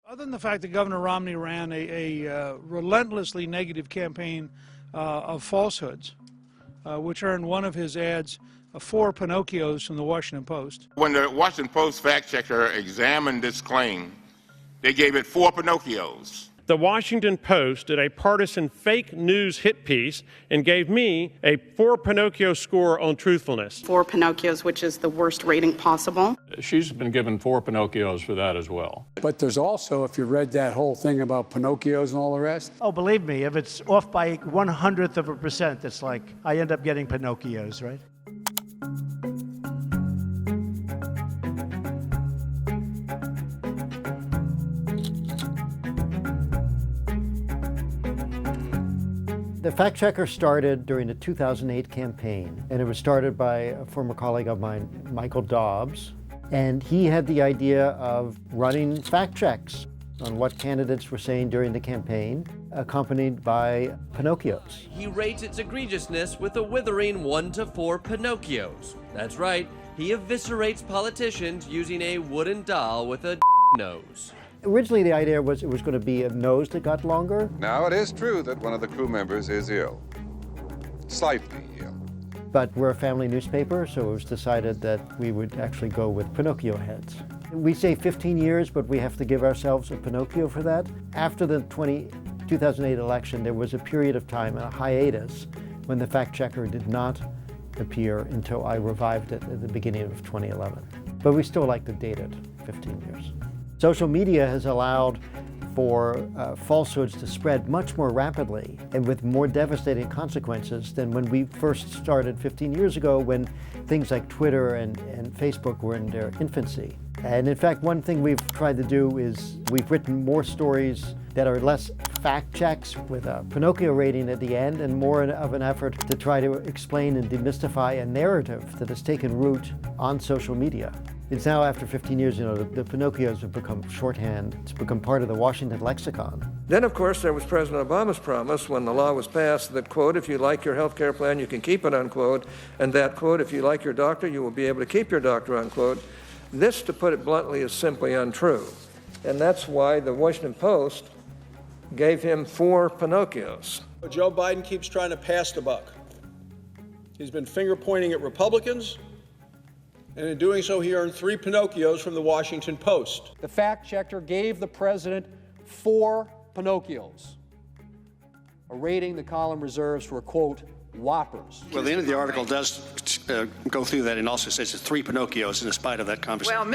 Other than the fact that Governor Romney ran a relentlessly negative campaign of falsehoods, which earned one of his ads 4 Pinocchios from the Washington Post. When the Washington Post fact checker examined this claim, they gave it 4 Pinocchios. The Washington Post did a partisan fake news hit piece and gave me a 4 Pinocchio score on truthfulness. 4 Pinocchios, which is the worst rating possible. She's been given 4 Pinocchios for that as well. But there's also, if you read that whole thing about Pinocchios and all the rest. Oh, believe me, if it's off by 1/100%, it's like I end up getting Pinocchios, right? The fact checker started during the 2008 campaign, and it was started by a former colleague of mine, Michael Dobbs, and he had the idea of running fact checks on what candidates were saying during the campaign, accompanied by Pinocchios. He rates its egregiousness with a withering 1 to 4 Pinocchios. That's right, he eviscerates politicians using a wooden doll with a nose. Originally, the idea was it was going to be a nose that got longer. Now, it is true that one of the crew members is ill, slightly ill. But we're a family newspaper, so it was decided that we would actually go with Pinocchio heads. We say 15 years, but we have to give ourselves a Pinocchio for that. After the 2008 election, there was a period of time, a hiatus, when the fact checker did not appear until I revived it at the beginning of 2011. But we still like to date it 15 years. Social media has allowed for falsehoods to spread much more rapidly and with more devastating consequences than when we first started 15 years ago, when things like Twitter and Facebook were in their infancy. And in fact, one thing we've tried to do is we've written more stories that are less fact checks with a Pinocchio rating at the end, and more of an effort to try to explain and demystify a narrative that has taken root on social media. It's now, after 15 years, the Pinocchios have become shorthand. It's become part of the Washington lexicon. Then, of course, there was President Obama's promise when the law was passed that, quote, if you like your health care plan, you can keep it, unquote, and that, quote, if you like your doctor, you will be able to keep your doctor, unquote. This, to put it bluntly, is simply untrue. And that's why the Washington Post gave him 4 Pinocchios. Joe Biden keeps trying to pass the buck. He's been finger-pointing at Republicans, and in doing so, he earned 3 Pinocchios from the Washington Post. The fact checker gave the president 4 Pinocchios, a rating the column reserves for, quote, whoppers. Well, the end of the article does go through that and also says it's 3 Pinocchios in spite of that conversation. Well,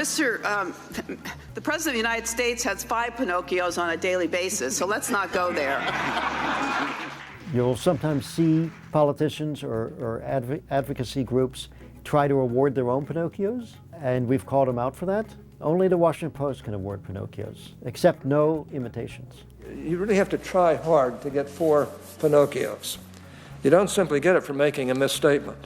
the President of the United States has 5 Pinocchios on a daily basis, so let's not go there. You'll sometimes see politicians or advocacy groups try to award their own Pinocchios, and we've called them out for that. Only the Washington Post can award Pinocchios, except no imitations. You really have to try hard to get 4 Pinocchios. You don't simply get it from making a misstatement.